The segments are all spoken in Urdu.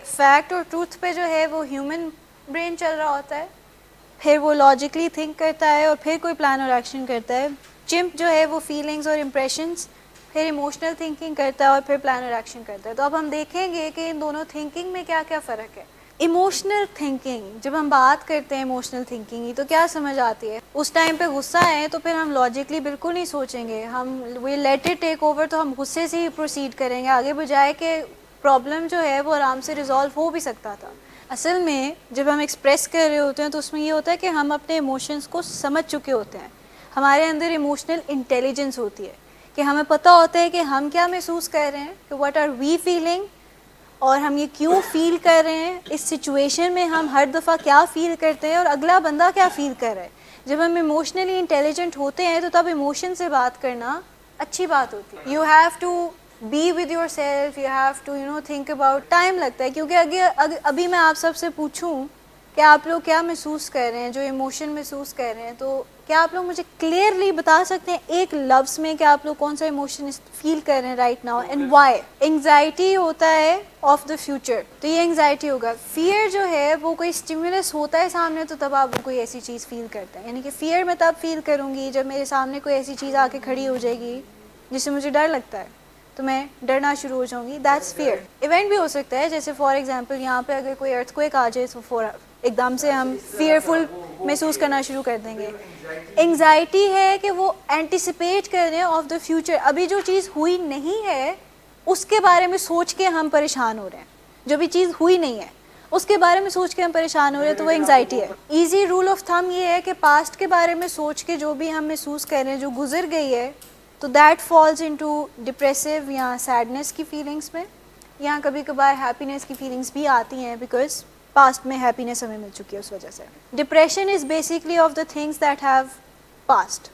فیکٹ اور ٹروتھ پہ جو ہے وہ ہیومن برین چل رہا ہوتا ہے, پھر وہ لاجیکلی تھنک کرتا ہے اور پھر کوئی پلان اور ایکشن کرتا ہے. چمپ جو ہے وہ فیلنگز اور امپریشنز, پھر ایموشنل تھنکنگ کرتا ہے اور پھر پلان اور ایکشن کرتا ہے. تو اب ہم دیکھیں گے کہ ان دونوں تھنکنگ میں کیا کیا فرق ہے. ایموشنل تھنکنگ, جب ہم بات کرتے ہیں ایموشنل تھنکنگ کی تو کیا سمجھ آتی ہے؟ اس ٹائم پہ غصہ ہے تو پھر ہم لاجکلی بالکل نہیں سوچیں گے, ہم we let it take over, تو ہم غصے سے ہی پروسیڈ کریں گے آگے بجائے کہ پرابلم جو ہے وہ آرام سے ریزالو ہو بھی سکتا تھا. اصل میں جب ہم ایکسپریس کر رہے ہوتے ہیں تو اس میں یہ ہوتا ہے کہ ہم اپنے ایموشنس کو سمجھ چکے ہوتے ہیں. ہمارے اندر ایموشنل انٹیلیجنس ہوتی ہے کہ ہمیں پتہ ہوتا ہے کہ ہم کیا محسوس کر رہے ہیں, کہ واٹ آر وی فیلنگ, اور ہم یہ کیوں فیل کر رہے ہیں, اس سچویشن میں ہم ہر دفعہ کیا فیل کرتے ہیں اور اگلا بندہ کیا فیل کر رہا ہے. جب ہم ایموشنلی انٹیلیجنٹ ہوتے ہیں تو تب ایموشن سے بات کرنا اچھی بات ہوتی ہے. You have to be with yourself, you have to think about. Time لگتا ہے کیونکہ ابھی میں آپ سب سے پوچھوں کہ آپ لوگ کیا محسوس کر رہے ہیں, جو ایموشن محسوس کر رہے ہیں, تو کیا آپ لوگ مجھے کلیئرلی بتا سکتے ہیں ایک لفظ میں کہ آپ لوگ کون سا ایموشن فیل کر رہے ہیں right now and why? Anxiety ہوتا ہے آف دا فیوچر, تو یہ انگزائٹی ہوگا. فیئر جو ہے وہ کوئی اسٹیمولس ہوتا ہے سامنے تو تب آپ کوئی ایسی چیز فیل کرتے ہیں, یعنی کہ فیئر میں تب فیل کروں گی جب میرے سامنے کوئی ایسی چیز آ کے کھڑی ہو جائے گی جس سے مجھے ڈر لگتا ہے تو میں ڈرنا شروع ہو جاؤں گی. That's fair. ایونٹ بھی ہو سکتا ہے, جیسے فار ایگزامپل یہاں پہ اگر کوئی ارتھ کوئک آ جائے تو ایک دم سے ہم فیئرفل محسوس کرنا شروع کر دیں گے. انگزائٹی ہے کہ وہ اینٹیسپیٹ کر رہے ہیں آف دا فیوچر, ابھی جو چیز ہوئی نہیں ہے اس کے بارے میں سوچ کے ہم پریشان ہو رہے ہیں. جو بھی چیز ہوئی نہیں ہے اس کے بارے میں سوچ کے ہم پریشان ہو رہے ہیں تو وہ انگزائٹی ہے. ایزی رول آف تھم یہ ہے کہ پاسٹ کے بارے میں سوچ کے جو بھی ہم محسوس کر رہے ہیں جو گزر گئی ہے تو دیٹ فالز انٹو ڈپریسو یا سیڈنس کی فیلنگس میں. یہاں کبھی کبھار ہیپینس کی فیلنگس بھی آتی ہیں بیکاز پاسٹ میں ہیپینس ہمیں مل چکی ہے اس وجہ سے. Depression is basically of the things that have past.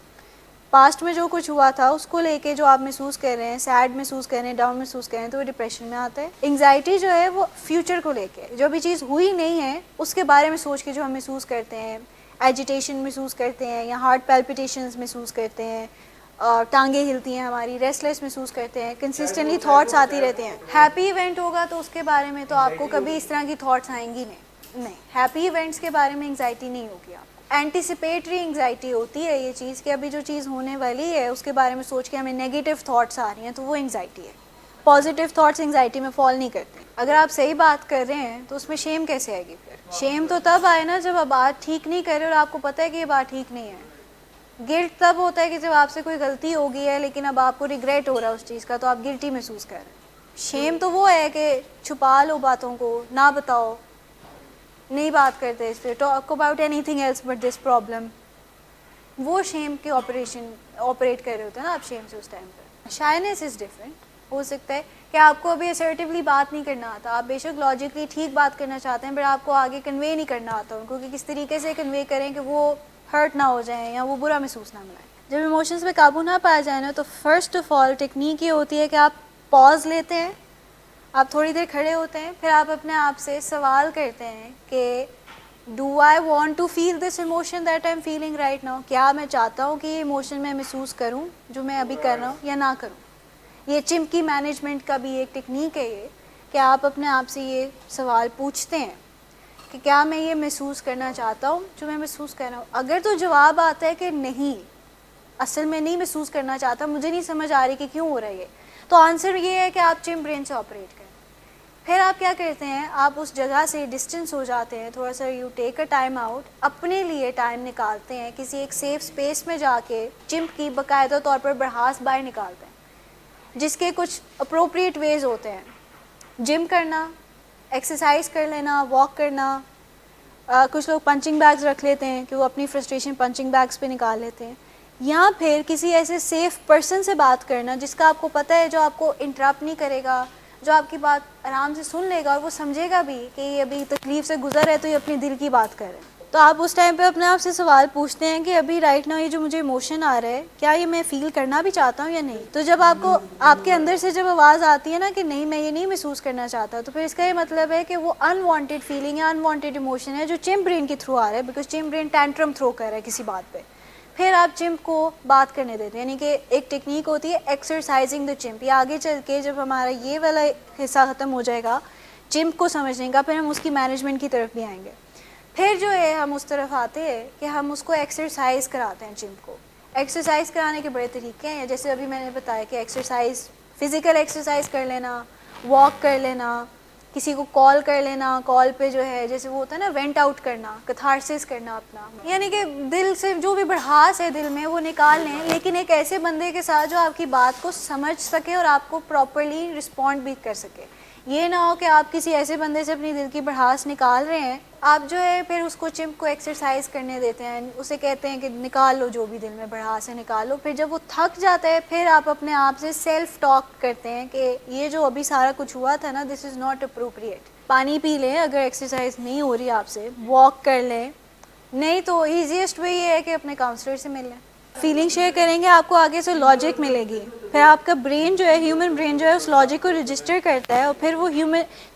Past میں جو کچھ ہوا تھا اس کو لے کے جو آپ محسوس کر رہے ہیں, سیڈ محسوس کر رہے ہیں, ڈاؤن محسوس کر رہے ہیں, تو وہ ڈپریشن میں آتا ہے. انگزائٹی جو ہے وہ فیوچر کو لے کے, جو بھی چیز ہوئی نہیں ہے اس کے بارے میں سوچ کے جو ہم محسوس کرتے ہیں, ایجیٹیشن محسوس کرتے ہیں یا ہارٹ پیلپیٹیشنز محسوس کرتے ہیں, ٹانگیں ہلتی ہیں ہماری, ریسٹلیس محسوس کرتے ہیں, کنسسٹنٹلی تھاٹس آتی رہتے ہیں. ہیپی ایونٹ ہوگا تو اس کے بارے میں تو آپ کو کبھی اس طرح کی تھاٹس آئیں گی نہیں. ہیپی ایونٹس کے بارے میں انگزائٹی نہیں ہوگی. آپ اینٹیسپیٹری انگزائٹی ہوتی ہے یہ چیز کہ ابھی جو چیز ہونے والی ہے اس کے بارے میں سوچ کے ہمیں نیگیٹو تھاٹس آ رہی ہیں تو وہ انگزائٹی ہے. پازیٹیو تھاٹس انگزائٹی میں فال نہیں کرتے. اگر آپ صحیح بات کر رہے ہیں تو اس میں شیم کیسے آئے گی؟ پھر شیم تو تب آئے نا جب آپ بات ٹھیک نہیں کر رہے اور آپ کو پتہ ہے کہ یہ بات ٹھیک نہیں ہے. گلٹ تب ہوتا ہے کہ جب آپ سے کوئی غلطی ہو گئی ہے لیکن اب آپ کو ریگریٹ ہو رہا ہے اس چیز کا تو آپ گلٹی محسوس کر رہے ہیں. شیم تو وہ ہے کہ چھپا لو باتوں کو, نہ بتاؤ, نہیں بات کرتے اس پہ, talk about anything else but this problem. وہ شیم کے آپریٹ کر رہے ہوتے ہیں نا آپ شیم سے اس ٹائم پہ. Science is different. ہو سکتا ہے کہ آپ کو ابھی اسرٹیولی بات نہیں کرنا آتا, آپ بے شک لاجکلی ٹھیک بات کرنا چاہتے ہیں بٹ آپ کو آگے کنوے نہیں کرنا آتا ان کو کہ کس طریقے سے کنوے کریں کہ وہ ہرٹ نہ ہو جائیں یا وہ برا محسوس نہ ملائیں. جب ایموشنز پہ قابو نہ پایا جائے نا تو فرسٹ آف آل ٹیکنیک یہ ہوتی ہے کہ آپ پاز لیتے ہیں, آپ تھوڑی دیر کھڑے ہوتے ہیں, پھر آپ اپنے آپ سے سوال کرتے ہیں کہ do I want to feel this emotion that I am feeling right now. کیا میں چاہتا ہوں کہ یہ ایموشن میں محسوس کروں جو میں ابھی کر رہا ہوں یا نہ کروں. یہ چمکی مینجمنٹ کا بھی ایک ٹیکنیک ہے یہ کہ آپ اپنے آپ سے یہ سوال پوچھتے ہیں کہ کیا میں یہ محسوس کرنا چاہتا ہوں جو میں محسوس کر رہا ہوں. اگر تو جواب آتا ہے کہ نہیں, اصل میں نہیں محسوس کرنا چاہتا, مجھے نہیں سمجھ آ رہی کہ کیوں ہو رہا ہے یہ, تو آنسر یہ ہے کہ آپ چم برین سے آپریٹ کریں. پھر آپ کیا کرتے ہیں, آپ اس جگہ سے ڈسٹینس ہو جاتے ہیں تھوڑا سا, you take a time out, اپنے لیے ٹائم نکالتے ہیں کسی ایک سیف اسپیس میں جا کے چمپ کی باقاعدہ طور پر بڑھاس باہر نکالتے ہیں جس کے کچھ اپروپریٹ ویز ہوتے ہیں. جم کرنا, ایکسرسائز کر لینا, واک کرنا, کچھ لوگ پنچنگ بیگز رکھ لیتے ہیں کہ وہ اپنی فرسٹریشن پنچنگ بیگز پہ نکال لیتے ہیں, یا پھر کسی ایسے سیف پرسن سے بات کرنا جس کا آپ کو پتہ ہے جو آپ کو انٹرپٹ نہیں کرے گا, جو آپ کی بات آرام سے سن لے گا اور وہ سمجھے گا بھی کہ یہ ابھی تکلیف سے گزر ہے تو یہ اپنی دل کی بات کر رہے ہیں. تو آپ اس ٹائم پہ اپنے آپ سے سوال پوچھتے ہیں کہ ابھی رائٹ ناؤ یہ جو مجھے ایموشن آ رہا ہے کیا یہ میں فیل کرنا بھی چاہتا ہوں یا نہیں. تو جب آپ کو آپ کے اندر سے جب آواز آتی ہے نا کہ نہیں میں یہ نہیں محسوس کرنا چاہتا, تو پھر اس کا یہ مطلب ہے کہ وہ انوانٹیڈ فیلنگ یا انوانٹیڈ ایموشن ہے جو چمپ برین کے تھرو آ رہا ہے, because chump brain tantrum through کر رہا ہے کسی بات پہ. پھر آپ چمپ کو بات کرنے دیتے ہیں, یعنی کہ ایک ٹیکنیک ہوتی ہے ایکسرسائزنگ دا چمپ. یہ آگے چل کے جب ہمارا یہ والا حصہ ختم ہو جائے گا چمپ کو سمجھنے کا. پھر ہم اس کی مینجمنٹ کی طرف بھی آئیں گے. پھر جو ہے ہم اس طرف آتے ہیں کہ ہم اس کو ایکسرسائز کراتے ہیں. چمپ کو ایکسرسائز کرانے کے بڑے طریقے ہیں, جیسے ابھی میں نے بتایا کہ ایکسرسائز, فزیکل ایکسرسائز کر لینا, واک کر لینا, کسی کو کال کر لینا, کال پہ جو ہے جیسے وہ ہوتا ہے نا وینٹ آؤٹ کرنا, کتھارسس کرنا اپنا, یعنی کہ دل سے جو بھی بڑھاس ہے دل میں وہ نکال لیں, لیکن ایک ایسے بندے کے ساتھ جو آپ کی بات کو سمجھ سکے اور آپ کو پراپرلی رسپونڈ بھی کر سکے. یہ نہ ہو کہ آپ کسی ایسے بندے سے اپنی دل کی بڑھاس نکال رہے ہیں, آپ جو ہے پھر اس کو چمپ کو ایکسرسائز کرنے دیتے ہیں, اسے کہتے ہیں کہ نکال لو جو بھی دل میں بڑھاس ہے نکال لو. پھر جب وہ تھک جاتا ہے پھر آپ اپنے آپ سے سیلف ٹاک کرتے ہیں کہ یہ جو ابھی سارا کچھ ہوا تھا نا, دس از ناٹ اپروپریٹ. پانی پی لیں اگر ایکسرسائز نہیں ہو رہی آپ سے, واک کر لیں, نہیں تو ایزیسٹ وے یہ ہے کہ اپنے کاؤنسلر سے مل لیں. فیلنگ شیئر کریں گے آپ کو آگے سے لاجک ملے گی. پھر آپ کا برین جو ہے, ہیومن برین جو ہے, اس لاجک کو رجسٹر کرتا ہے اور پھر وہ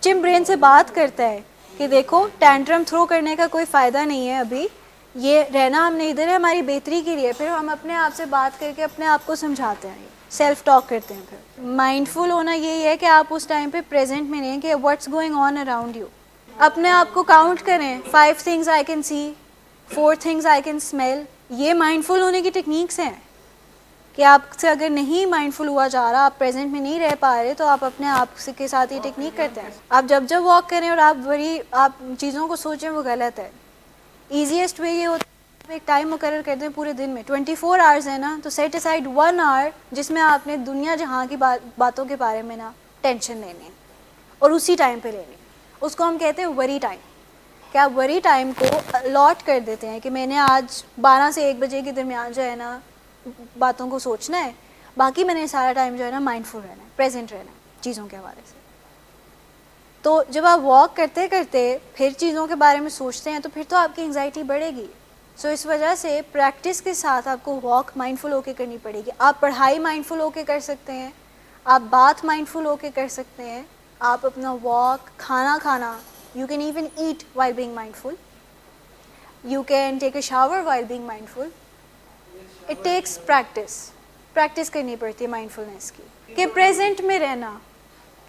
چمپ برین سے بات کرتا ہے کہ دیکھو ٹینٹرم تھرو کرنے کا کوئی فائدہ نہیں ہے, ابھی یہ رہنا ہم نے ادھر ہے ہماری بہتری کے لیے. پھر ہم اپنے آپ سے بات کر کے اپنے آپ کو سمجھاتے ہیں, سیلف ٹاک کرتے ہیں. پھر مائنڈ فل ہونا یہی ہے کہ آپ اس ٹائم پہ پریزنٹ میں رہیں کہ what's going on around you. اپنے آپ کو کاؤنٹ کریں, 5 things I can see, 4 things I can smell. یہ مائنڈ فل ہونے کی ٹیکنیکس ہیں کہ آپ سے اگر نہیں مائنڈ فل ہوا جا رہا, آپ پریزنٹ میں نہیں رہ پا رہے, تو آپ اپنے آپ کے ساتھ یہ ٹیکنیک کرتے ہیں. آپ جب واک کریں اور آپ چیزوں کو سوچیں وہ غلط ہے. ایزیسٹ وے یہ ہوتا ہے ایک ٹائم مقرر کر دیں پورے دن میں, 24 hours ہے نا, تو سیٹ اسائڈ 1 hour جس میں آپ نے دنیا جہاں کی باتوں کے بارے میں نا ٹینشن لینی اور اسی ٹائم پہ لینی. اس کو ہم کہتے ہیں وری ٹائم. کہ آپ وری ٹائم کو الاٹ کر دیتے ہیں کہ میں نے آج 12 سے 1 بجے کے درمیان جو ہے نا باتوں کو سوچنا ہے, باقی میں نے سارا ٹائم جو ہے نا مائنڈ فل رہنا ہے, پریزنٹ رہنا ہے چیزوں کے حوالے سے. تو جب آپ واک کرتے کرتے پھر چیزوں کے بارے میں سوچتے ہیں تو پھر تو آپ کی انگزائٹی بڑھے گی. سو اس وجہ سے پریکٹس کے ساتھ آپ کو واک مائنڈ فل ہو کے کرنی پڑے گی. آپ پڑھائی مائنڈ فل ہو کے کر سکتے ہیں, آپ بات مائنڈ فل ہو کے کر سکتے ہیں, آپ اپنا واک, کھانا, you can even eat while being mindful, you can take a shower while being mindful. It takes practice کرنی پڑتی ہے مائنڈفلنس کی, کہ پریزنٹ میں رہنا,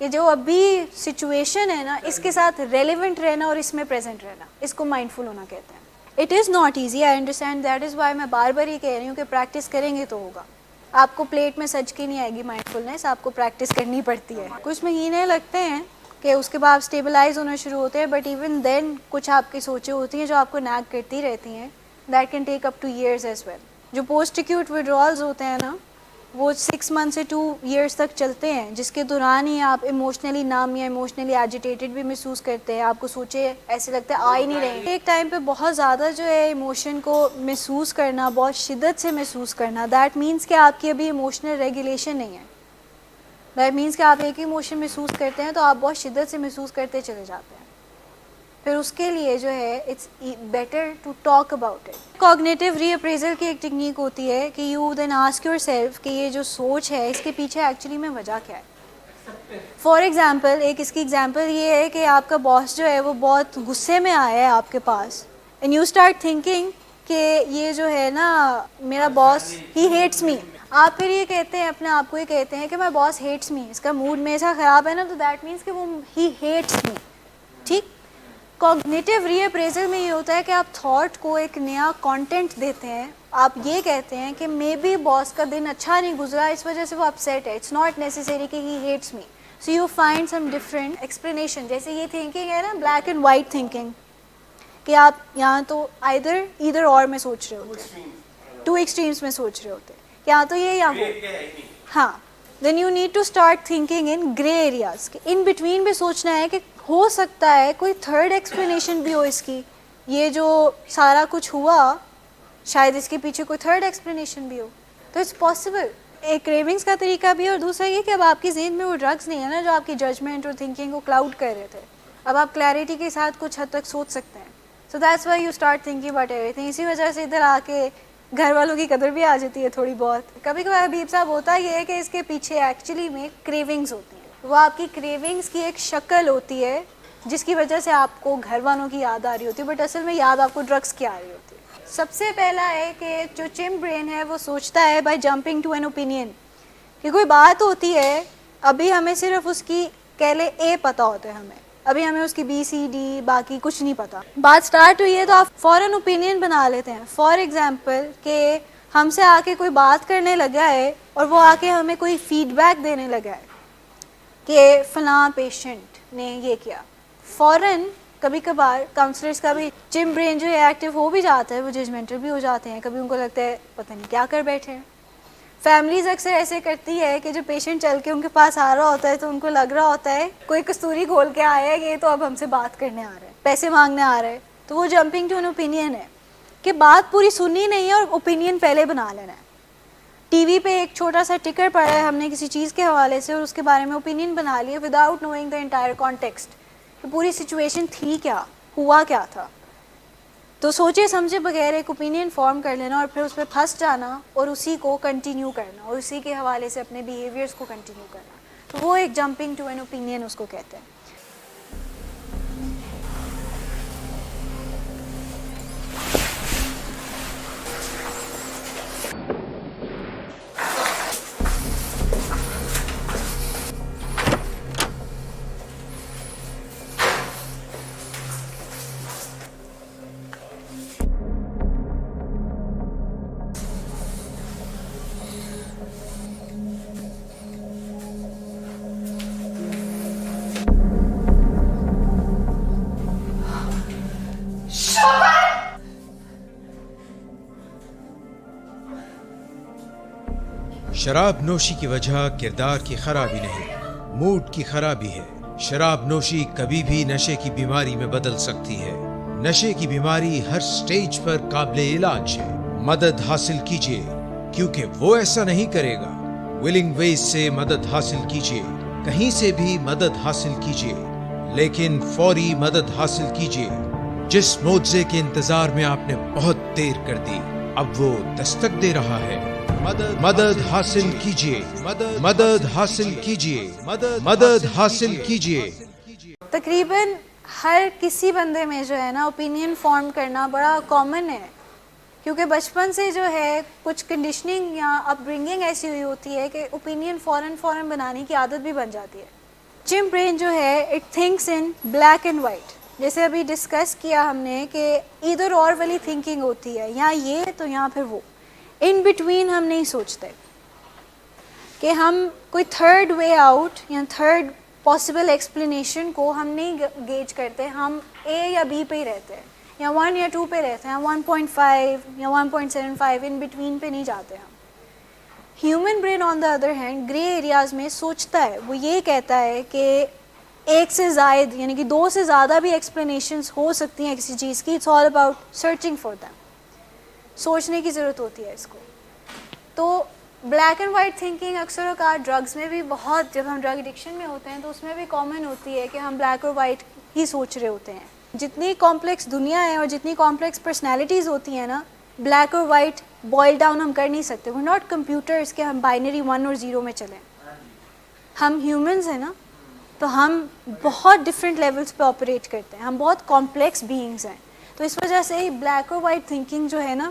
کہ جو ابھی سچویشن ہے نا اس کے ساتھ ریلیونٹ رہنا اور اس میں پریزنٹ رہنا, اس کو مائنڈفل ہونا کہتے ہیں. It is not easy, I understand, that is why میں بار بار یہ کہہ رہی ہوں کہ پریکٹس کریں گے تو ہوگا. آپ کو پلیٹ میں سج کے نہیں آئے گی مائنڈفلنس, آپ کو پریکٹس کرنی پڑتی ہے. کچھ مہینے لگتے ہیں کہ اس کے بعد اسٹیبلائز ہونا شروع ہوتے ہیں, بٹ ایون دین کچھ آپ کی سوچیں ہوتی ہیں جو آپ کو نیگ کرتی رہتی ہیں, that can take up to years as well. جو پوسٹ ایکیوٹ وڈرالز ہوتے ہیں نا وہ 6 months سے 2 years تک چلتے ہیں, جس کے دوران ہی آپ ایموشنلی نم یا ایموشنلی ایجیٹیٹڈ بھی محسوس کرتے ہیں. آپ کو سوچے ایسے لگتا ہے آ ہی نہیں رہے. ایک ٹائم پہ بہت زیادہ جو ہے ایموشن کو محسوس کرنا, بہت شدت سے محسوس کرنا, دیٹ مینس کہ آپ کی ابھی ایموشنل ریگولیشن نہیں ہے. دیٹ مینس کہ آپ ایک ایموشن محسوس کرتے ہیں تو آپ بہت شدت سے محسوس کرتے چلے جاتے ہیں. پھر اس کے لیے جو ہے it's better to talk about it. Cognitive reappraisal کی ایک ٹیکنیک ہوتی ہے کہ you then ask yourself کہ یہ جو سوچ ہے اس کے پیچھے ایکچولی میں وجہ کیا ہے. فار ایگزامپل, ایک اس کی ایگزامپل یہ ہے کہ آپ کا باس جو ہے وہ بہت غصے میں آیا ہے آپ کے پاس, اینڈ یو اسٹارٹ تھنکنگ کہ یہ جو ہے نا میرا باس ہی ہیٹس می. آپ پھر یہ کہتے ہیں اپنے آپ کو, یہ کہتے ہیں کہ مائی باس ہیٹس می, اس کا موڈ میرا خراب ہے نا, تو دیٹ مینس کہ وہ ہی ہیٹس می. ٹھیک. کوگنیٹیو ری اپریزل میں یہ ہوتا ہے کہ آپ تھاٹ کو ایک نیا کانٹینٹ دیتے ہیں. آپ یہ کہتے ہیں کہ مے بی باس کا دن اچھا نہیں گزرا, اس وجہ سے وہ اپسیٹ ہے, اٹس ناٹ نیسیسری کہ he hates me. So you find some different explanation. جیسے یہ تھنکنگ ہے نا بلیک اینڈ وائٹ تھنکنگ, کہ آپ یہاں تو ایدر اور میں سوچ رہے ہوتے ہیں, 2 extremes میں سوچ رہے ہوتے ہیں, یا تو یہ یا وہ. ہاں, then you need to start thinking in grey areas, کہ ان بٹوین بھی سوچنا ہے کہ ہو سکتا ہے کوئی تھرڈ ایکسپلینیشن بھی ہو اس کی, یہ جو سارا کچھ ہوا شاید اس کے پیچھے کوئی تھرڈ ایکسپلینیشن بھی ہو, تو اٹس پاسبل. ایک کریونگس کا طریقہ بھی ہے, اور دوسرا یہ کہ اب آپ کی ذہن میں وہ ڈرگس نہیں ہے نا جو آپ کی ججمنٹ اور تھنکنگ کو کلاؤڈ کر رہے تھے. اب آپ کلیئرٹی کے ساتھ کچھ حد تک سوچ سکتے ہیں. So that's why you start thinking about every thing. اسی وجہ سے ادھر آ کے گھر والوں کی قدر بھی آ جاتی ہے تھوڑی بہت. کبھی کبھار حبیب صاحب ہوتا یہ ہے کہ اس کے پیچھے ایکچولی میں کریونگس ہوتی ہیں, وہ آپ کی کریونگس کی ایک شکل ہوتی ہے جس کی وجہ سے آپ کو گھر والوں کی یاد آ رہی ہوتی ہے, بٹ اصل میں یاد آپ کو ڈرگس کی آ رہی ہوتی ہے. سب سے پہلا ہے کہ جو چمپ برین ہے وہ سوچتا ہے by jumping to an opinion, کہ کوئی بات ہوتی ہے ابھی ہمیں صرف اس کی کہہ لے اے پتہ ہوتا ہے ہمیں, ابھی ہمیں اس کی بی سی ڈی باقی کچھ نہیں پتا. بات سٹارٹ ہوئی ہے تو آپ فوراً اوپینین بنا لیتے ہیں. فار ایگزامپل کہ ہم سے آ کے کوئی بات کرنے لگا ہے اور وہ آ کے ہمیں کوئی فیڈ بیک دینے لگا ہے کہ فلاں پیشنٹ نے یہ کیا. فوراً کبھی کبھار کاؤنسلرس کا بھی جم برین جو ہے ایکٹیو ہو بھی جاتا ہے, وہ ججمنٹل بھی ہو جاتے ہیں. کبھی ان کو لگتا ہے پتہ نہیں کیا کر بیٹھے ہیں. فیملیز اکثر ایسے کرتی ہے کہ جو پیشنٹ چل کے ان کے پاس آ رہا ہوتا ہے تو ان کو لگ رہا ہوتا ہے کوئی کستوری کھول کے آیا ہے, یہ تو اب ہم سے بات کرنے آ رہا ہے, پیسے مانگنے آ رہا ہے. تو وہ جمپنگ ٹو این اوپینین ہے کہ بات پوری سننی نہیں ہے اور اوپینین پہلے بنا لینا ہے. ٹی وی پہ ایک چھوٹا سا ٹکر پڑا ہے ہم نے کسی چیز کے حوالے سے اور اس کے بارے میں اوپینین بنا لیا without knowing the entire context کہ پوری سچویشن تھی کیا, ہوا کیا تھا. تو سوچے سمجھے بغیر ایک اوپینین فارم کر لینا اور پھر اس پہ پھنس جانا اور اسی کو کنٹینیو کرنا اور اسی کے حوالے سے اپنے بیہیویئرس کو کنٹینیو کرنا, تو وہ ایک جمپنگ ٹو این اوپینین اس کو کہتے ہیں. شراب نوشی کی وجہ کردار کی خرابی نہیں, موڈ کی خرابی ہے. شراب نوشی کبھی بھی نشے کی بیماری میں بدل سکتی ہے. نشے کی بیماری ہر سٹیج پر قابل علاج ہے. مدد حاصل کیجیے کیونکہ وہ ایسا نہیں کرے گا. ولنگ ویز سے مدد حاصل کیجیے, کہیں سے بھی مدد حاصل کیجیے, لیکن فوری مدد حاصل کیجیے. جس معجزے کے انتظار میں آپ نے بہت دیر کر دی, اب وہ دستک دے رہا ہے. مدد حاصل کیجیے, مدد حاصل کیجیے, مدد حاصل کیجیے. تقریباً ہر کسی بندے میں جو ہے نا اوپینین فارم کرنا بڑا کامن ہے, کیونکہ بچپن سے جو ہے کچھ کنڈیشننگ یا اپ برنگنگ ایسی ہوئی ہوتی ہے کہ اوپینین فوراً بنانے کی عادت بھی بن جاتی ہے. چمپ برین جو ہے it thinks in black and white, جیسے ابھی ڈسکس کیا ہم نے کہ ادھر اور والی تھنکنگ ہوتی ہے, یا یہ تو یہاں پھر وہ, ان بٹوین ہم نہیں سوچتے کہ ہم کوئی تھرڈ وے آؤٹ یا تھرڈ پاسبل ایکسپلینیشن کو ہم نہیں گیج کرتے. ہم اے یا بی پہ ہی رہتے ہیں, یا 1 یا 2 پہ رہتے ہیں, 1.5 یا 1.75 ان بٹوین پہ نہیں جاتے ہم. Human brain on the other hand grey areas میں سوچتا ہے, وہ یہ کہتا ہے کہ ایک سے زائد یعنی کہ 2 سے زیادہ بھی ایکسپلینیشنز ہو سکتی ہیں کسی چیز کی. It's all about searching for them, سوچنے کی ضرورت ہوتی ہے اس کو. تو بلیک اینڈ وائٹ تھنکنگ اکثر اوقات ڈرگس میں بھی بہت, جب ہم ڈرگ ایڈکشن میں ہوتے ہیں تو اس میں بھی کامن ہوتی ہے کہ ہم بلیک اور وائٹ ہی سوچ رہے ہوتے ہیں. جتنی کمپلیکس دنیا ہے اور جتنی کمپلیکس پرسنالٹیز ہوتی ہیں نا, بلیک اور وائٹ بوائل ڈاؤن ہم کر نہیں سکتے. وی ناٹ کمپیوٹرس کہ ہم بائنری 1 اور 0 میں چلیں. ہم ہیومنز ہیں نا, تو ہم بہت ڈفرینٹ لیولس پہ آپریٹ کرتے ہیں, ہم بہت کمپلیکس بینگز ہیں. تو اس وجہ سے بلیک اور وائٹ تھنکنگ جو ہے نا,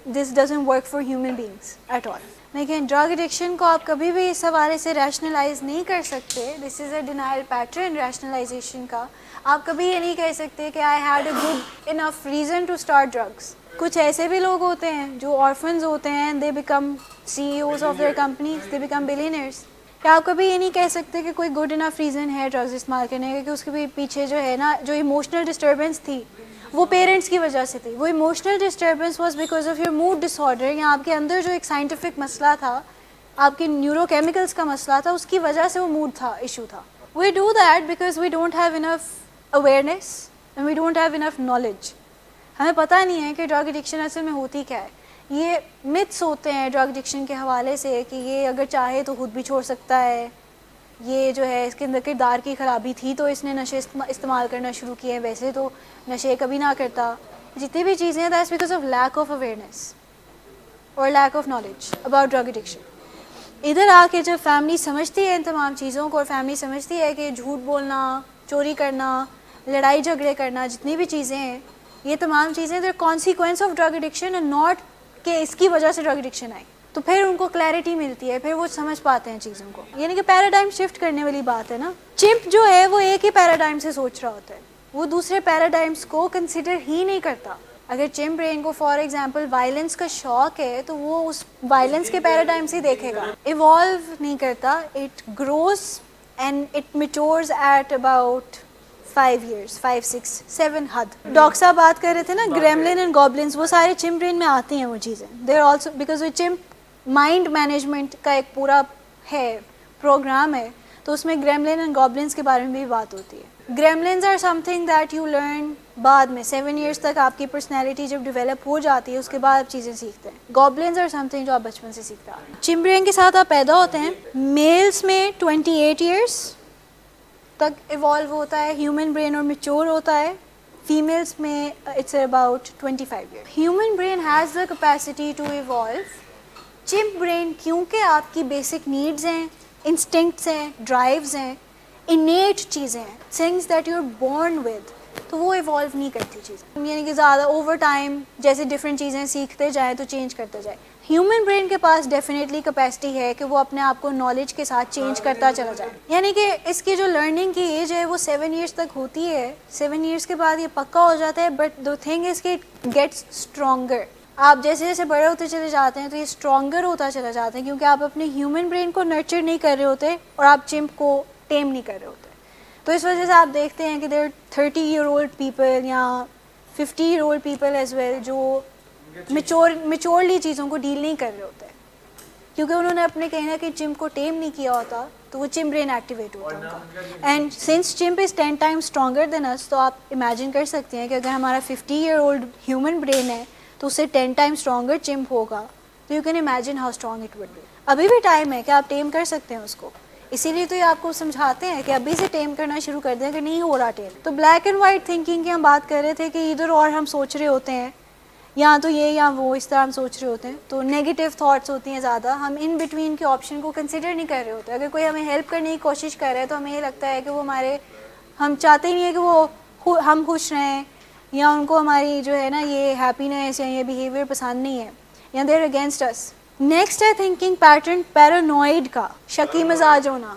this doesn't work for human beings at all. لیکن ڈرگ ایڈکشن کو آپ کبھی بھی اس حوالے سے ریشنلائز نہیں کر سکتے. This is a denial pattern rationalization کا. آپ کبھی یہ نہیں کہہ سکتے کہ I had a good enough reason to start drugs. کچھ ایسے بھی لوگ ہوتے ہیں جو آرفنز ہوتے ہیں, they become CEOs of their companies, they become billionaires. کیا آپ کبھی یہ نہیں کہہ سکتے کہ کوئی گڈ انف ریزن ہے ڈرگز استعمال کرنے کا, کہ اس کے پیچھے جو ہے نا جو ایموشنل ڈسٹربنس تھی وہ پیرنٹس کی وجہ سے تھی. وہ emotional disturbance was because of your mood disorder, یا آپ کے اندر جو ایک سائنٹیفک مسئلہ تھا, آپ کے نیورو کیمیکلس کا مسئلہ تھا, اس کی وجہ سے وہ موڈ تھا, ایشو تھا. We do that because we don't have enough awareness and we don't have enough knowledge. ہمیں پتہ نہیں ہے کہ ڈرگ ایڈکشن اصل میں ہوتی کیا ہے. یہ متس ہوتے ہیں ڈرگ ایڈکشن کے حوالے سے کہ یہ اگر چاہے تو خود بھی چھوڑ سکتا ہے, یہ جو ہے اس کے اندر کردار کی خرابی تھی تو اس نے نشے استعمال کرنا شروع کیے ہیں, ویسے تو نشے کبھی نہ کرتا. جتنی بھی چیزیں ہیں that's because of lack of awareness اور lack of knowledge about drug addiction. ادھر آ کے جب فیملی سمجھتی ہے ان تمام چیزوں کو, اور فیملی سمجھتی ہے کہ جھوٹ بولنا, چوری کرنا, لڑائی جھگڑے کرنا, جتنی بھی چیزیں ہیں, یہ تمام چیزیں their consequence of drug addiction and not کہ اس کی وجہ سے ڈرگ ایڈکشن آئی. تو پھر ان کو کلیئرٹی ملتی ہے, پھر وہ سمجھ پاتے ہیں چیزوں کو. یعنی کہ پیراڈائم شفٹ کرنے والی بات ہے نا. چمپ جو ہے وہ ایک ہی پیراڈائم سے سوچ رہا ہوتا ہے, وہ دوسرے پیراڈائمس کو کنسیڈر ہی نہیں کرتا. اگر چمپ برین کو فار ایگزامپل وائلنس کا شوق ہے تو وہ اس وائلنس کے پیراڈائم سے دیکھے گا, ایوالو نہیں کرتا. It grows and it matures at about 5 years, 5, 6, 7 حد. ڈاکٹر صاحب بات کر رہے تھے نا گریملن اینڈ گوبلنس, وہ سارے چمپ برین میں آتی ہیں وہ چیزیں. دے آر آلسو بیکاز وہ چمپ مائنڈ مینجمنٹ کا ایک پورا ہے پروگرام ہے, تو اس میں گریملن اینڈ گوبلنس کے بارے میں بھی بات ہوتی ہے. Gremlins are something that you learn بعد میں 7 years تک آپ کی پرسنالٹی جب ڈیولپ ہو جاتی ہے اس کے بعد آپ چیزیں سیکھتے ہیں. گوبلنز آر سم تھنگ جو آپ بچپن سے سیکھتے ہیں. چمپ برین کے ساتھ آپ پیدا ہوتے ہیں, میلس میں 28 years تک ایوالو ہوتا ہے ہیومن برین اور میچور ہوتا ہے. فیمیلس میں it's about 25 years. Human brain has the capacity to evolve. Chimp brain کیونکہ آپ کی بیسک نیڈز ہیں, انسٹنکٹس ہیں, ڈرائیوز ہیں, انیٹ چیزیں ہیں, things that you are born with, تو وہ ایوالو نہیں کرتی چیزیں. یعنی کہ زیادہ اوور ٹائم جیسے ڈفرینٹ چیزیں سیکھتے جائیں تو چینج کرتے جائیں. ہیومن برین کے پاس ڈیفینیٹلی کیپیسٹی ہے کہ وہ اپنے آپ کو نالج کے ساتھ چینج کرتا چلا جائے. یعنی کہ اس کی جو لرننگ کی ایج ہے وہ 7 years تک ہوتی ہے. 7 years کے بعد یہ پکا ہو جاتا ہے, بٹ دا تھنگ از کہ اٹ گیٹس اسٹرانگر. آپ جیسے جیسے بڑے ہوتے چلے جاتے ہیں تو یہ اسٹرانگر ہوتا چلا جاتا ہے, کیونکہ آپ اپنے ہیومن برین کو نرچر نہیں کر رہے ہوتے اور آپ چمپ کو ٹیم نہیں کر رہے ہوتے. تو اس وجہ سے آپ دیکھتے ہیں کہ دیر 30-year-old پیپل یا 50-year-old پیپل ایز ویل جو میچورلی چیزوں کو ڈیل نہیں کر رہے ہوتے, کیونکہ انہوں نے اپنے کہیں نہ کہیں چمپ کو ٹیم نہیں کیا ہوتا, تو وہ چمپ برین ایکٹیویٹ ہوتا ہے ان کا. And since chimp is 10 times stronger than us, تو آپ امیجن کر سکتے ہیں کہ اگر ہمارا 50-year-old ہیومن برین ہے تو اس سے 10 times اسٹرانگر چمپ ہوگا, تو you can imagine how strong it would be. ابھی بھی ٹائم ہے کہ آپ ٹیم کر سکتے ہیں اس کو, اسی لیے تو یہ آپ کو سمجھاتے ہیں کہ ابھی سے ٹیم کرنا شروع کر دیں کہ نہیں ہو رہا ٹیم. تو بلیک اینڈ وائٹ تھنکنگ کی ہم بات کر رہے تھے کہ ادھر اور ہم سوچ رہے ہوتے ہیں, یا تو یہ یا وہ, اس طرح ہم سوچ رہے ہوتے ہیں. تو نیگیٹو تھاٹس ہوتی ہیں زیادہ, ہم ان بٹوین کے آپشن کو کنسیڈر نہیں کر رہے ہوتے. اگر کوئی ہمیں ہیلپ کرنے کی کوشش کر رہا ہے تو ہمیں یہ لگتا ہے کہ وہ ہم چاہتے ہی نہیں ہے کہ وہ ہم خوش رہیں, یا ان کو ہماری جو ہے نا یہ ہیپینس یا یہ بیہیویئر پسند نہیں ہے, یا دیر اگینسٹ اس. نیکسٹ ہے تھنکنگ پیٹرن پیرانوئڈ کا, شکی مزاج ہونا,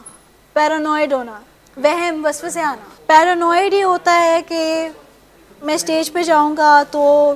پیرانوئڈ ہونا, وہم وسوسے آنا. پیرانوئڈ یہ ہوتا ہے کہ میں اسٹیج پہ جاؤں گا تو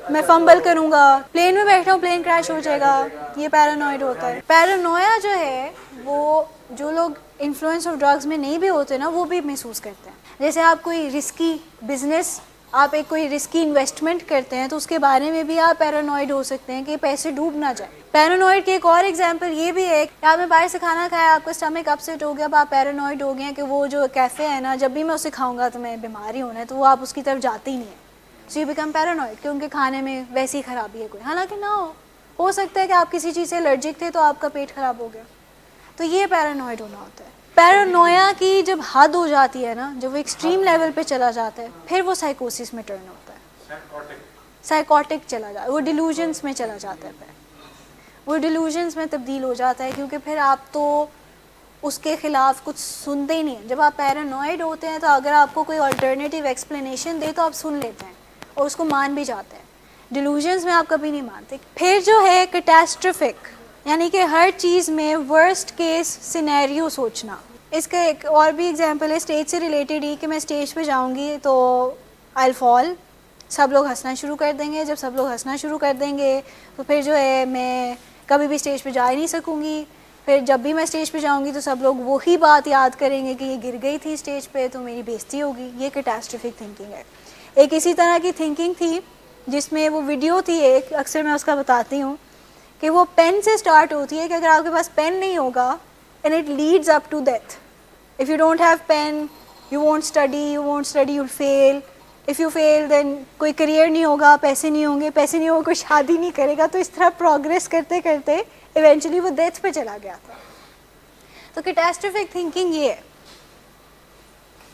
میں فمبل کروں گا, پلین میں بیٹھا ہوں پلین کریش ہو جائے گا, یہ پیرانوئڈ ہوتا ہے. پیرانویا جو ہے وہ جو لوگ انفلوئنس آف ڈرگز میں نہیں بھی ہوتے نا وہ بھی محسوس کرتے ہیں. جیسے آپ کوئی رسکی بزنس, آپ ایک کوئی رسکی انویسٹمنٹ کرتے ہیں تو اس کے بارے میں بھی آپ پیرانوئڈ ہو سکتے ہیں کہ پیسے ڈوب نہ جائیں. پیرانوئڈ کی ایک اور ایگزامپل یہ بھی ہے کہ آپ نے باہر سے کھانا کھایا, آپ کا اسٹمک اپسیٹ ہو گیا, اب آپ پیرانوئڈ ہو گئے ہیں کہ وہ جو کیفے ہے نا جب بھی میں اسے کھاؤں گا تو میں بیمار ہی ہونا ہے, تو وہ آپ اس کی طرف جاتے ہی نہیں ہیں. سو یو بیکم پیرانوئڈ کہ ان کے کھانے میں ویسی خرابی ہے کوئی, حالانکہ نہ ہو سکتا ہے کہ آپ کسی چیز سے الرجک تھے تو آپ کا پیٹ خراب ہو گیا. تو یہ پیرانوئڈ ہونا ہوتا ہے. پیرانویا کی جب حد ہو جاتی ہے نا, جب وہ ایکسٹریم لیول پہ چلا جاتا ہے, پھر وہ سائیکوسس میں ٹرن ہوتا ہے, سائیکوٹک چلا جاتا ہے, وہ ڈیلوژنس میں چلا جاتا ہے, پھر وہ ڈیلوژنس میں تبدیل ہو جاتا ہے, کیونکہ پھر آپ تو اس کے خلاف کچھ سنتے ہی نہیں ہیں. جب آپ پیرانوئڈ ہوتے ہیں تو اگر آپ کو کوئی الٹرنیٹیو ایکسپلینیشن دے تو آپ سن لیتے ہیں اور اس کو مان بھی جاتے ہیں. ڈیلوژنس میں آپ کبھی نہیں مانتے. پھر جو ہے کیٹاسٹرفک, یعنی کہ ہر چیز میں ورسٹ کیس سینیریو سوچنا. اس کا ایک اور بھی اگزامپل ہے اسٹیج سے ریلیٹڈ ہی, کہ میں اسٹیج پہ جاؤں گی تو آئی فال, سب لوگ ہنسنا شروع کر دیں گے. جب سب لوگ ہنسنا شروع کر دیں گے تو پھر جو ہے میں کبھی بھی اسٹیج پہ جا ہی نہیں سکوں گی. پھر جب بھی میں اسٹیج پہ جاؤں گی تو سب لوگ وہی بات یاد کریں گے کہ یہ گر گئی تھی اسٹیج پہ تو میری بےزتی ہوگی. یہ کیٹاسٹرفک تھنکنگ ہے. ایک اسی طرح کی تھنکنگ تھی جس میں وہ ویڈیو تھی ایک, اکثر میں اس کا بتاتی ہوں, کہ وہ پین سے سٹارٹ ہوتی ہے کہ اگر آپ کے پاس پین نہیں ہوگا and it leads up to death. If you don't have pain you won't study, you will fail. If you fail then کوئی کریئر نہیں ہوگا, پیسے نہیں ہوں گے, پیسے نہیں ہوگا کوئی شادی نہیں کرے گا. تو اس طرح پروگریس کرتے کرتے ایونچولی وہ ڈیتھ پہ چلا گیا تھا. تو کیٹاسٹرفک تھنکنگ یہ ہے.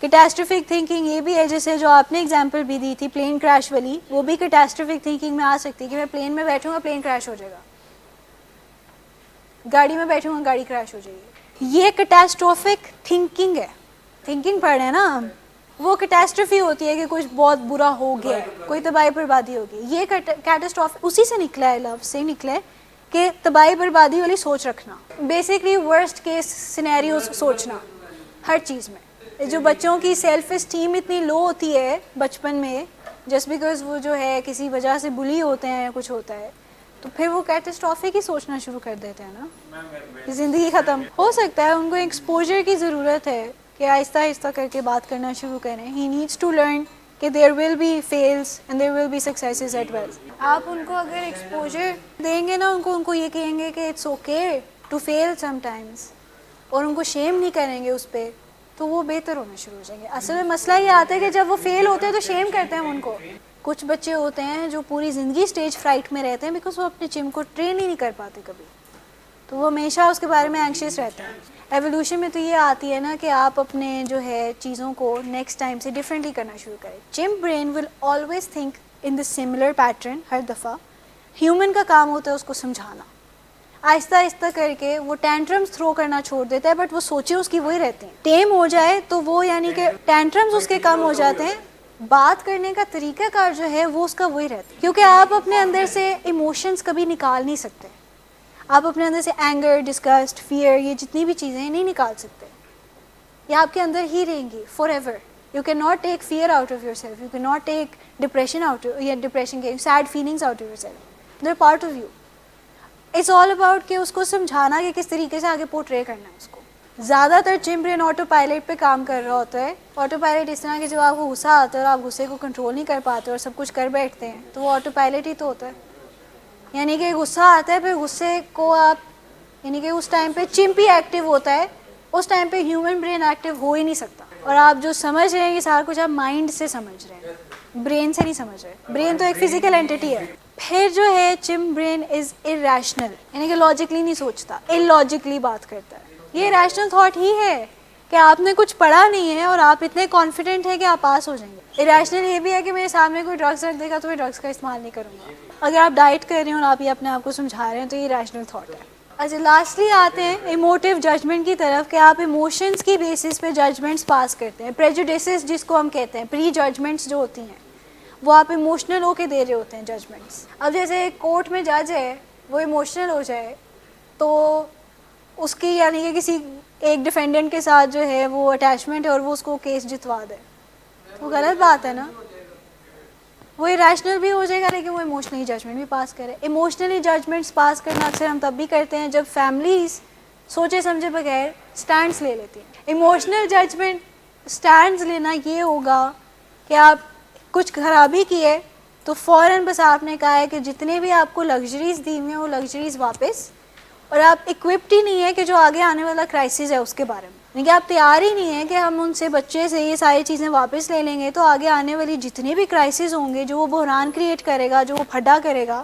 کیٹاسٹرفک تھنکنگ یہ بھی ہے جیسے جو آپ نے اگزامپل بھی دی تھی پلین کریش والی, وہ بھی کیٹاسٹرفک تھنکنگ میں آ سکتی ہے کہ میں پلین میں بیٹھوں گا پلین کریش ہو جائے گا, گاڑی میں بیٹھوں گا گاڑی کریش ہو جائے گی. یہ کیٹاسٹرفک تھنکنگ ہے. تھنکنگ پڑھ رہے ہیں نا ہم, وہ کیٹاسٹرفی ہوتی ہے کہ کچھ بہت برا ہو گیا ہے, کوئی تباہی بربادی ہوگی. یہ کیٹاسٹرفی اسی سے نکلا ہے, لفظ سے نکلا ہے کہ تباہی بربادی والی سوچ رکھنا, بیسکلی ورسٹ کیس سینیریوز سوچنا ہر چیز میں. جو بچوں کی سیلف اسٹیم اتنی لو ہوتی ہے بچپن میں جسٹ بیکاز وہ جو ہے کسی وجہ سے بلی ہوتے ہیں یا کچھ ہوتا ہے, تو پھر وہ کیٹاسٹرافک ہی سوچنا شروع کر دیتے ہیں نا, زندگی ختم ہو سکتا ہے. ان کو ایکسپوجر کی ضرورت ہے کہ آہستہ آہستہ کر کے بات کرنا شروع کریں. ہی نیڈس ٹو لرن کہ there will be fails and there will be successes as well. آپ ان کو اگر ایکسپوجر دیں گے نا, ان کو یہ کہیں گے کہ it's okay to feel sometimes, اور ان کو شیم نہیں کریں گے اس پہ, تو وہ بہتر ہونا شروع ہو جائیں گے. اصل میں مسئلہ یہ آتا ہے کہ جب وہ فیل ہوتے ہیں تو شیم کرتے ہیں ان کو. کچھ بچے ہوتے ہیں جو پوری زندگی اسٹیج فرائٹ میں رہتے ہیں بیکاز وہ اپنے جم کو ٹرین ہی نہیں کر پاتے کبھی, تو وہ ہمیشہ اس کے بارے میں اینکشیس رہتے ہیں. ایولیوشن میں تو یہ آتی ہے نا کہ آپ اپنے جو ہے چیزوں کو نیکسٹ ٹائم سے ڈفرینٹلی کرنا شروع کریں. Chimp brain will always think in the similar pattern ہر دفعہ. ہیومن کا کام ہوتا ہے اس کو سمجھانا, آہستہ آہستہ کر کے وہ ٹینٹرمز تھرو کرنا چھوڑ دیتا ہے, بٹ وہ سوچیں اس کی وہی رہتی ہیں. ٹیم ہو جائے تو وہ یعنی کہ ٹینٹرمز اس کے کم ہو جاتے ہیں, بات کرنے کا طریقہ کار جو ہے وہ اس کا وہی رہتا ہے. کیونکہ آپ اپنے اندر سے ایموشنز کبھی نکال نہیں سکتے. آپ اپنے اندر سے اینگر, ڈسگسٹ, فیئر, یہ جتنی بھی چیزیں ہیں نہیں نکال سکتے. یہ آپ کے اندر ہی رہیں گی forever. You can not take fear out of yourself, you can not take depression out, یا ڈپریشن کے sad feelings out of yourself. They are part of you. It's all about کہ اس کو سمجھانا کہ کس طریقے سے آگے پورٹرے کرنا ہے اس کو. زیادہ تر چمپ برین آٹو پائلٹ پہ کام کر رہا ہوتا ہے. آٹو پائلٹ اس طرح کہ جب آپ کو غصہ آتا ہے اور آپ غصے کو کنٹرول نہیں کر پاتے اور سب کچھ کر بیٹھتے ہیں, تو وہ آٹو پائلٹ ہی تو ہوتا ہے. یعنی کہ غصہ آتا ہے, پھر غصے کو آپ یعنی کہ اس ٹائم پہ چمپ ہی ایکٹیو ہوتا ہے, اس ٹائم پہ ہیومن برین ایکٹیو ہو ہی نہیں سکتا. اور آپ جو سمجھ رہے ہیں یہ سارا کچھ آپ مائنڈ سے سمجھ رہے ہیں, برین سے نہیں سمجھ رہے. برین تو ایک فزیکل اینٹی ہے. پھر جو ہے چمپ برین از irrational, یعنی کہ لاجکلی نہیں سوچتا, ilogically بات کرتا ہے. یہ ریشنل تھاٹ ہی ہے کہ آپ نے کچھ پڑھا نہیں ہے اور آپ اتنے کانفیڈنٹ ہیں کہ آپ پاس ہو جائیں گے. ریشنل یہ بھی ہے کہ میرے سامنے کوئی ڈرگس رکھ دے گا تو میں ڈرگس کا استعمال نہیں کروں گا. اگر آپ ڈائٹ کر رہے ہیں اور آپ یہ اپنے آپ کو سمجھا رہے ہیں تو یہ ریشنل تھاٹ ہے. اچھا, لاسٹلی آتے ہیں ایموٹیو ججمنٹ کی طرف, کہ آپ ایموشنس کی بیسس پہ ججمنٹس پاس کرتے ہیں. پریجوڈیسز جس کو ہم کہتے ہیں, پری ججمنٹس جو ہوتی ہیں, وہ آپ ایموشنل ہو کے دے رہے ہوتے ہیں ججمنٹس. اب جیسے کورٹ میں جج ہے, وہ ایموشنل ہو جائے تو اس کی یعنی کہ کسی ایک ڈیفینڈنٹ کے ساتھ جو ہے وہ اٹیچمنٹ ہے اور وہ اس کو کیس جتوا دے, وہ غلط بات ہے نا. وہ ریشنل بھی ہو جائے گا لیکن وہ ایموشنلی ججمنٹ بھی پاس کرے. ایموشنلی ججمنٹس پاس کرنا اکثر ہم تب بھی کرتے ہیں جب فیملیز سوچے سمجھے بغیر سٹینڈس لے لیتی ہیں. ایموشنل ججمنٹ سٹینڈس لینا یہ ہوگا کہ آپ کچھ خرابی کی ہے تو فوراً بس آپ نے کہا ہے کہ جتنے بھی آپ کو لگژریز دی ہوئی ہیں وہ لگژریز واپس, اور آپ اکوپڈ ہی نہیں ہے کہ جو آگے آنے والا کرائسس ہے اس کے بارے میں. یعنی آپ تیار ہی نہیں ہے کہ ہم ان سے بچے سے یہ ساری چیزیں واپس لے لیں گے تو آگے آنے والی جتنے بھی کرائسس ہوں گے, جو وہ بحران کریٹ کرے گا, جو وہ پھڈا کرے گا,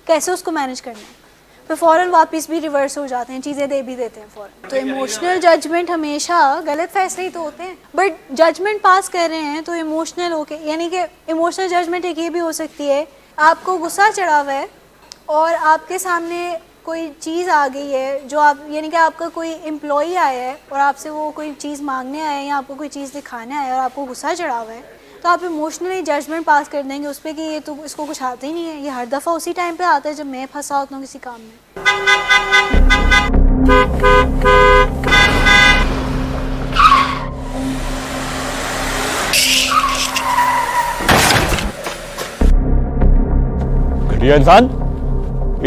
کیسے اس کو مینیج کرنا ہے. پھر فوراً واپس بھی ریورس ہو جاتے ہیں, چیزیں دے بھی دیتے ہیں فوراً. تو ایموشنل ججمنٹ ہمیشہ غلط فیصلے ہی تو ہوتے ہیں, بٹ ججمنٹ پاس کر رہے ہیں تو ایموشنل ہو کے, یعنی کہ ایموشنل ججمنٹ ایک یہ بھی ہو سکتی ہے, آپ کو غصہ چڑھا ہوا ہے اور آپ کے سامنے کوئی چیز آ گئی ہے جو آپ یعنی کہ آپ کا کوئی امپلائی آیا ہے اور آپ سے وہ کوئی چیز مانگنے آیا ہے یا آپ کو کوئی چیز دکھانے آیا ہے اور آپ کو غصہ چڑھا ہوا ہے, تو آپ ایموشنلی ججمنٹ پاس کر دیں گے اس پہ کہ یہ تو اس کو کچھ آتا ہی نہیں ہے, یہ ہر دفعہ اسی ٹائم پہ آتا ہے جب میں پھنسا ہوتا ہوں کسی کام میں. گھٹیا انسان,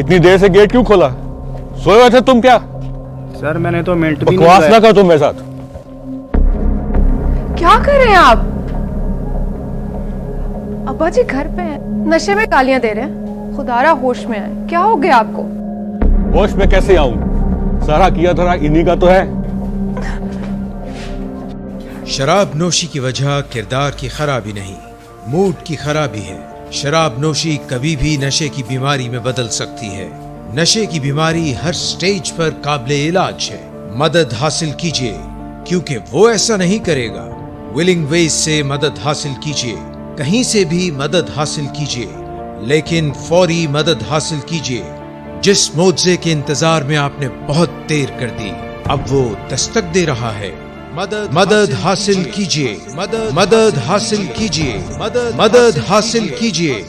اتنی دیر سے گیٹ کیوں کھولا؟ سوئے ہوئے تھے تم کیا؟ سر میں نے تو منٹ بھی بکواس نہ کر تم میرے ساتھ. کیا کر رہے ہیں آپ؟ ابا جی گھر پہ ہیں, نشے میں گالیاں دے رہے ہیں. خدارا ہوش میں آئے, کیا ہو گیا آپ کو؟ ہوش میں کیسے آؤں؟ سارا کیا دھرا انہی کا تو ہے. شراب نوشی کی وجہ کردار کی خرابی نہیں, موڈ کی خرابی ہے. شراب نوشی کبھی بھی نشے کی بیماری میں بدل سکتی ہے. نشے کی بیماری ہر سٹیج پر قابل علاج ہے. مدد حاصل کیجیے کیونکہ وہ ایسا نہیں کرے گا. ولنگ ویز سے مدد حاصل کیجیے, کہیں سے بھی مدد حاصل کیجیے, لیکن فوری مدد حاصل کیجیے. جس معجزے کے انتظار میں آپ نے بہت دیر کر دی, اب وہ دستک دے رہا ہے. مدد حاصل کیجیے, مدد حاصل کیجیے, مدد حاصل کیجیے.